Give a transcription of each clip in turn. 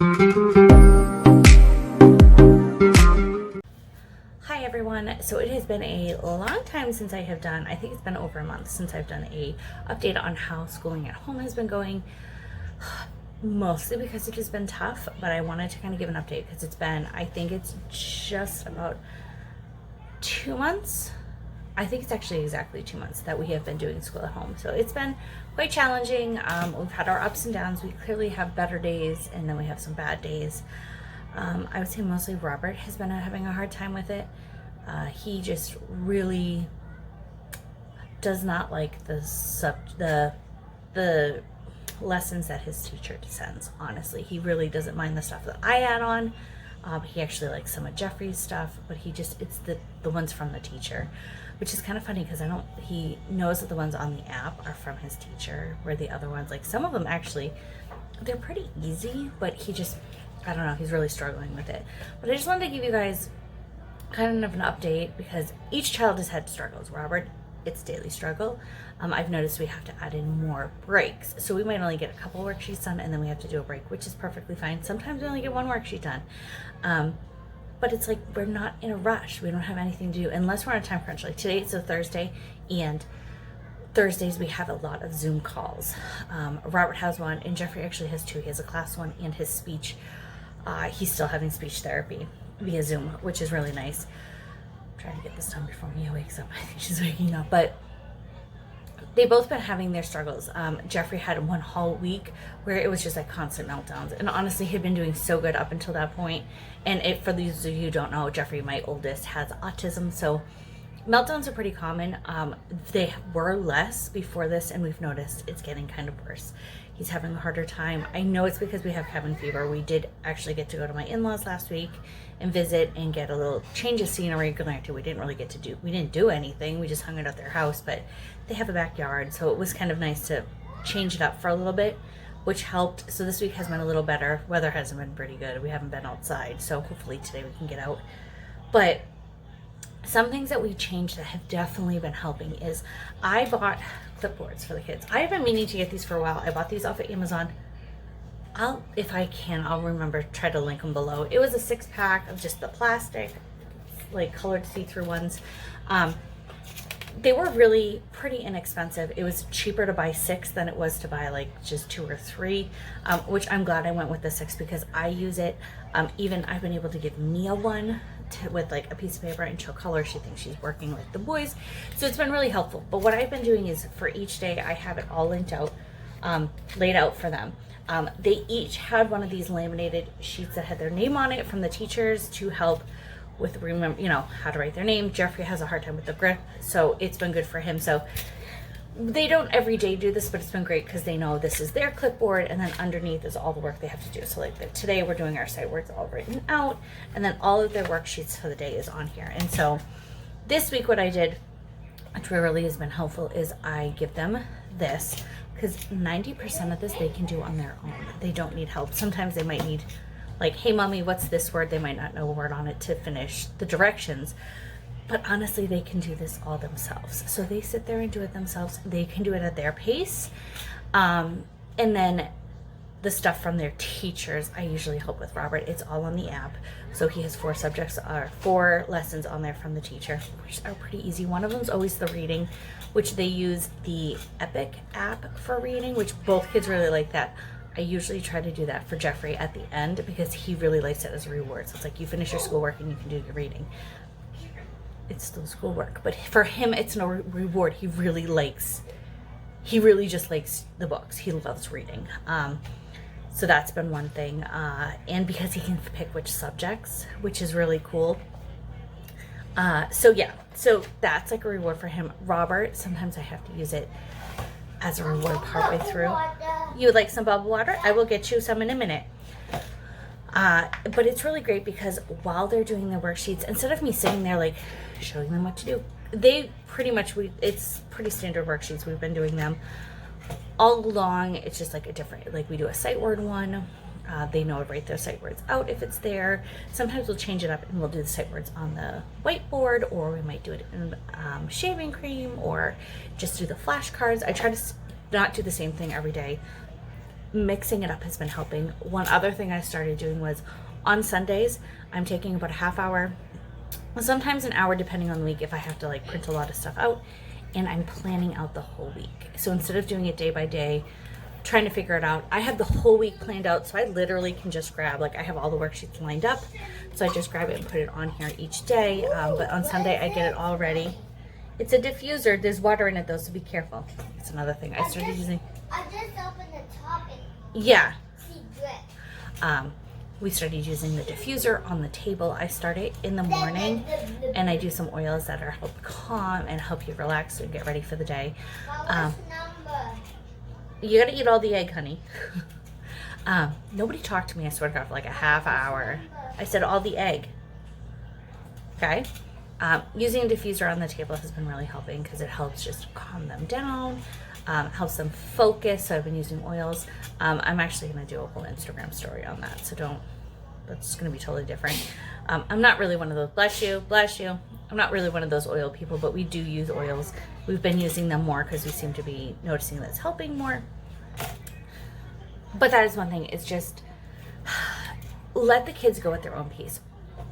Hi everyone. So it has been a long time since I have done, I think it's been over a month since I've done a update on how schooling at home has been going. Mostly because it has been tough, but I wanted to kind of give an update because it's been, I think it's just about 2 months. I think it's actually exactly 2 months that we have been doing school at home. So it's been quite challenging. We've had our ups and downs. We clearly have better days and then we have some bad days. I would say mostly Robert has been having a hard time with it. He just really does not like the lessons that his teacher sends. Honestly, he really doesn't mind the stuff that I add on. He actually likes some of Jeffrey's stuff, but it's the ones from the teacher, which is kind of funny because he knows that the ones on the app are from his teacher, where the other ones, like some of them actually, they're pretty easy, but I don't know, he's really struggling with it. But I just wanted to give you guys kind of an update because each child has had struggles. Robert, it's daily struggle. I've noticed we have to add in more breaks. So we might only get a couple worksheets done and then we have to do a break, which is perfectly fine. Sometimes we only get one worksheet done. But it's like we're not in a rush. We don't have anything to do unless we're on a time crunch. Like today it's a Thursday, and Thursdays we have a lot of Zoom calls. Robert has one and Jeffrey actually has two. He has a class one and his speech. He's still having speech therapy via Zoom, which is really nice. I'm trying to get this done before Mia wakes up. I think she's waking up, but they've both been having their struggles. Jeffrey had one whole week where it was just like constant meltdowns, and honestly, he'd been doing so good up until that point. And for those of you who don't know, Jeffrey, my oldest, has autism, so meltdowns are pretty common. They were less before this, and we've noticed it's getting kind of worse. He's having a harder time. I know it's because we have cabin fever. We did actually get to go to my in-laws last week and visit and get a little change of scenery. Granted, we didn't do anything. We just hung it at their house, but they have a backyard, so it was kind of nice to change it up for a little bit, which helped. So this week has been a little better. Weather hasn't been pretty good. We haven't been outside, so hopefully today we can get out. But some things that we changed that have definitely been helping is I bought clipboards for the kids. I've been meaning to get these for a while. I bought these off of Amazon. If I can, I'll try to link them below. It was a 6-pack of just the plastic, like colored see-through ones. They were really pretty inexpensive. It was cheaper to buy 6 than it was to buy like just 2 or 3, which I'm glad I went with the 6 because I use it. Even I've been able to give Mia one with like a piece of paper and she'll color. She thinks she's working like the boys. So it's been really helpful. But what I've been doing is for each day, I have it all linked out, laid out for them. They each had one of these laminated sheets that had their name on it from the teachers to help with how to write their name. Jeffrey has a hard time with the grip, so it's been good for him. So they don't every day do this, but it's been great because they know this is their clipboard, and then underneath is all the work they have to do. So like today we're doing our sight words all written out, and then all of their worksheets for the day is on here. And so this week what I did, which really has been helpful, is I give them this because 90% of this they can do on their own. They don't need help. Sometimes they might need like, hey mommy, what's this word? They might not know a word on it to finish the directions. But honestly, they can do this all themselves. So they sit there and do it themselves. They can do it at their pace. And then the stuff from their teachers, I usually help with Robert. It's all on the app. So he has 4 lessons on there from the teacher, which are pretty easy. One of them is always the reading, which they use the Epic app for reading, which both kids really like that. I usually try to do that for Jeffrey at the end because he really likes it as a reward. So it's like you finish your schoolwork and you can do your reading. It's still schoolwork, but for him it's no reward. He really just likes the books. He loves reading. So that's been one thing. And because he can pick which subjects, which is really cool. So that's like a reward for him. Robert, sometimes I have to use it as a reward partway through. You would like some bubble water? I will get you some in a minute. But it's really great because while they're doing their worksheets, instead of me sitting there like showing them what to do, they pretty much, it's pretty standard worksheets. We've been doing them all along. It's just like we do a sight word one. They know to write their sight words out if it's there. Sometimes we'll change it up and we'll do the sight words on the whiteboard, or we might do it in shaving cream, or just do the flashcards. I try to not do the same thing every day. mixing it up has been helping. One other thing I started doing was on Sundays, I'm taking about a half hour, sometimes an hour depending on the week if I have to like print a lot of stuff out, and I'm planning out the whole week. So instead of doing it day by day, trying to figure it out, I have the whole week planned out, so I literally can just grab, like I have all the worksheets lined up, so I just grab it and put it on here each day. But on Sunday I get it all ready. It's a diffuser. There's water in it though, so be careful. It's another thing I started using. I just opened the top and Yeah. see drip. We started using the diffuser on the table. I start it in the morning, and I do some oils that are help calm and help you relax and get ready for the day. Mama's number. You gotta eat all the egg, honey. Nobody talked to me, I swear to God, for like a half hour. I said all the egg. Okay? Using a diffuser on the table has been really helping because it helps just calm them down, helps them focus. So I've been using oils. I'm actually going to do a whole Instagram story on that, so that's going to be totally different. I'm not really one of those, bless you, I'm not really one of those oil people, but we do use oils. We've been using them more because we seem to be noticing that it's helping more. But that is one thing, it's just let the kids go at their own pace.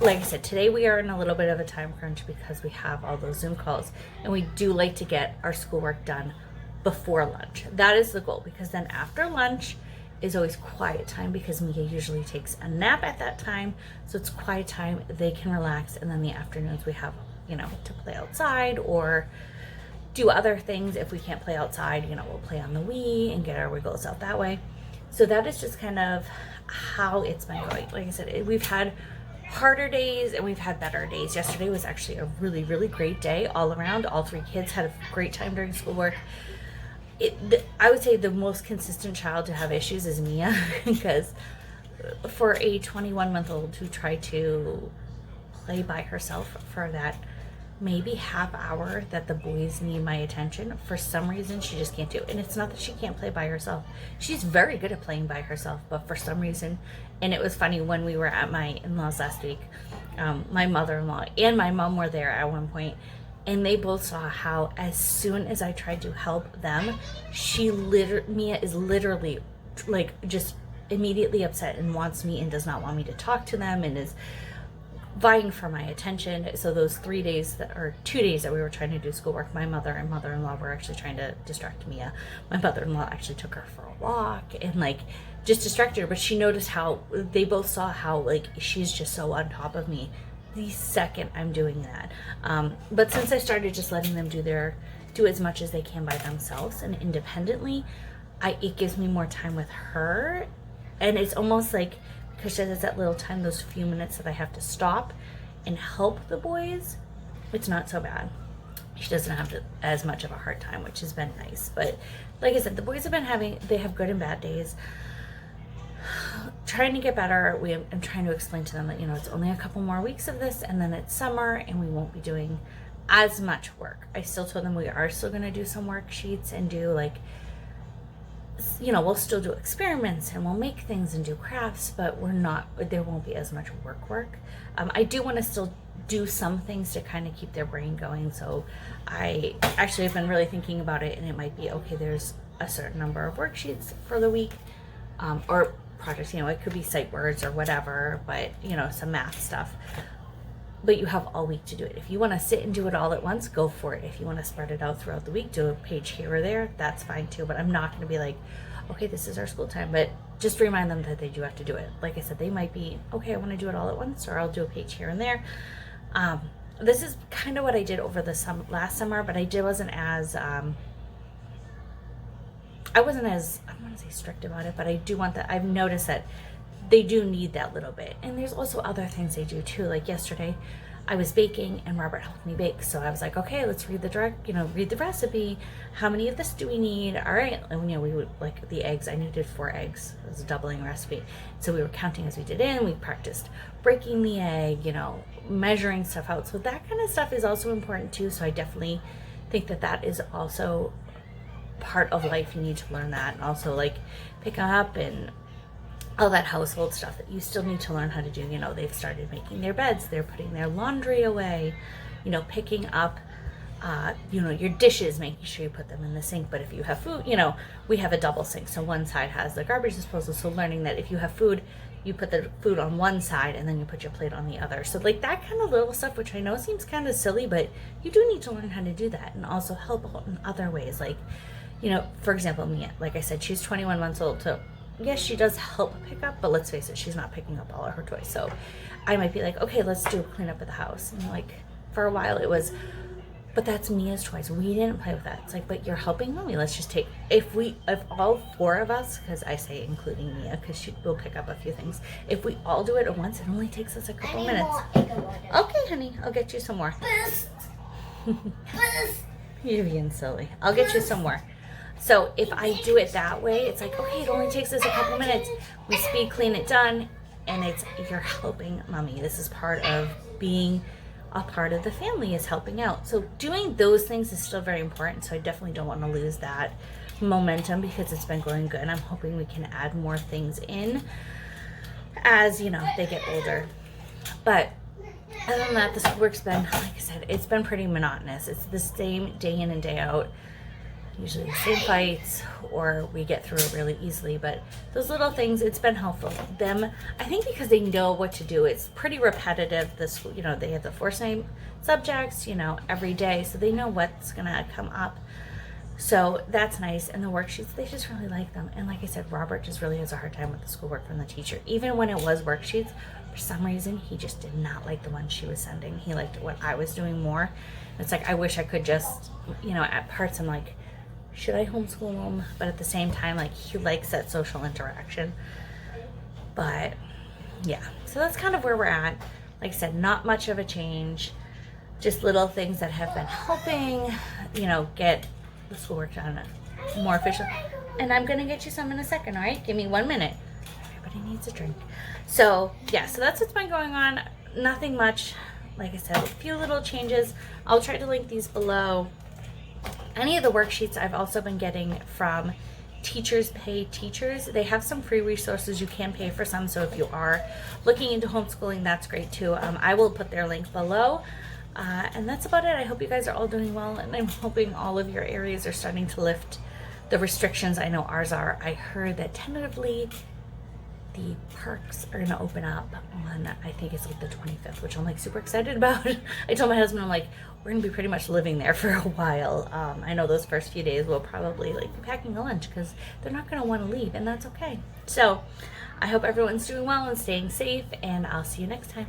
Like I said, today we are in a little bit of a time crunch because we have all those Zoom calls, and we do like to get our schoolwork done before lunch. That is the goal, because then after lunch is always quiet time, because Mia usually takes a nap at that time, so it's quiet time, they can relax, and then the afternoons we have, to play outside or do other things. If we can't play outside, we'll play on the Wii and get our wiggles out that way. So that is just kind of how it's been going. Like I said, we've had harder days and we've had better days. Yesterday was actually a really, really great day all around. All three kids had a great time during schoolwork. I would say the most consistent child to have issues is Mia, because for a 21-month-old who tried to play by herself for that maybe half hour that the boys need my attention, for some reason she just can't do it. And it's not that she can't play by herself. She's very good at playing by herself, but for some reason, and it was funny when we were at my in-laws last week, my mother-in-law and my mom were there at one point, and they both saw how as soon as I tried to help them, Mia is literally like just immediately upset and wants me and does not want me to talk to them and is vying for my attention. So those 2 days that we were trying to do schoolwork, my mother and mother-in-law were actually trying to distract Mia. My mother-in-law actually took her for a walk and just distracted her, but she noticed how they both saw how she's just so on top of me the second I'm doing that. But since I started just letting them do as much as they can by themselves and independently, it gives me more time with her. And it's almost like, because there's that little time, those few minutes that I have to stop and help the boys, it's not so bad. She doesn't have as much of a hard time, which has been nice. But like I said, the boys they have good and bad days. Trying to get better. I'm trying to explain to them that, it's only a couple more weeks of this, and then it's summer, and we won't be doing as much work. I still told them we are still going to do some worksheets and do we'll still do experiments and we'll make things and do crafts, but there won't be as much work. I do want to still do some things to kind of keep their brain going. So I actually have been really thinking about it, and it might be, okay, there's a certain number of worksheets for the week, or projects, it could be sight words or whatever, but some math stuff. But you have all week to do it. If you want to sit and do it all at once, go for it. If you want to spread it out throughout the week, do a page here or there, that's fine too. But I'm not going to be like, okay, this is our school time. But just remind them that they do have to do it. Like I said, they might be, okay, I want to do it all at once, or I'll do a page here and there. This is kind of what I did over the last summer, but I wasn't as, I don't want to say strict about it, but I do want that. I've noticed that they do need that little bit. And there's also other things they do too. Like yesterday, I was baking and Robert helped me bake. So I was like, okay, let's read the recipe. How many of this do we need? All right. And we would, the eggs, I needed 4 eggs. It was a doubling recipe. So we were counting as we did in. We practiced breaking the egg, measuring stuff out. So that kind of stuff is also important too. So I definitely think that is also part of life. You need to learn that. And also pick up and all that household stuff that you still need to learn how to do. They've started making their beds, they're putting their laundry away, picking up your dishes, making sure you put them in the sink. But if you have food, we have a double sink. So one side has the garbage disposal. So learning that if you have food, you put the food on one side and then you put your plate on the other. So like that kind of little stuff, which I know seems kind of silly, but you do need to learn how to do that and also help out in other ways. Like, for example, Mia, like I said, she's 21 months old. So yes, she does help pick up, but let's face it, she's not picking up all of her toys. So I might be like, okay, let's do a cleanup of the house. And like for a while it was, but that's Mia's toys. We didn't play with that. It's like, but you're helping mommy. Let's just take, if all four of us, because I say including Mia, because she will pick up a few things. If we all do it at once, it only takes us a couple minutes. Okay, honey, I'll get you some more. You're being silly. I'll get you some more. So if I do it that way, it's like, okay, it only takes us a couple minutes. We speed clean it done, and you're helping mommy. This is part of being a part of the family, is helping out. So doing those things is still very important. So I definitely don't want to lose that momentum because it's been going good. I'm hoping we can add more things in as they get older. But other than that, the schoolwork's been, like I said, it's been pretty monotonous. It's the same day in and day out. Usually the same fights, or we get through it really easily. But those little things, it's been helpful. I think because they know what to do. It's pretty repetitive. They have the 4 same subjects, every day, so they know what's gonna come up. So that's nice. And the worksheets, they just really like them. And like I said, Robert just really has a hard time with the schoolwork from the teacher. Even when it was worksheets, for some reason, he just did not like the ones she was sending. He liked what I was doing more. It's like, I wish I could just, at parts I'm like, should I homeschool him? But at the same time, like, he likes that social interaction. But yeah, so that's kind of where we're at. Like I said, not much of a change, just little things that have been helping, get the schoolwork done more efficient. And I'm gonna get you some in a second, all right? Give me 1 minute. Everybody needs a drink. So yeah, so that's what's been going on. Nothing much. Like I said, a few little changes. I'll try to link these below. Any of the worksheets I've also been getting from Teachers Pay Teachers. They have some free resources. You can pay for some, so if you are looking into homeschooling, that's great too. I will put their link below. And that's about it. I hope you guys are all doing well, and I'm hoping all of your areas are starting to lift the restrictions. I know ours are. I heard that tentatively the parks are going to open up on, I think it's like the 25th, which I'm like super excited about. I told my husband, I'm like, we're going to be pretty much living there for a while. I know those first few days we'll probably be packing a lunch because they're not going to want to leave, and that's okay. So I hope everyone's doing well and staying safe, and I'll see you next time.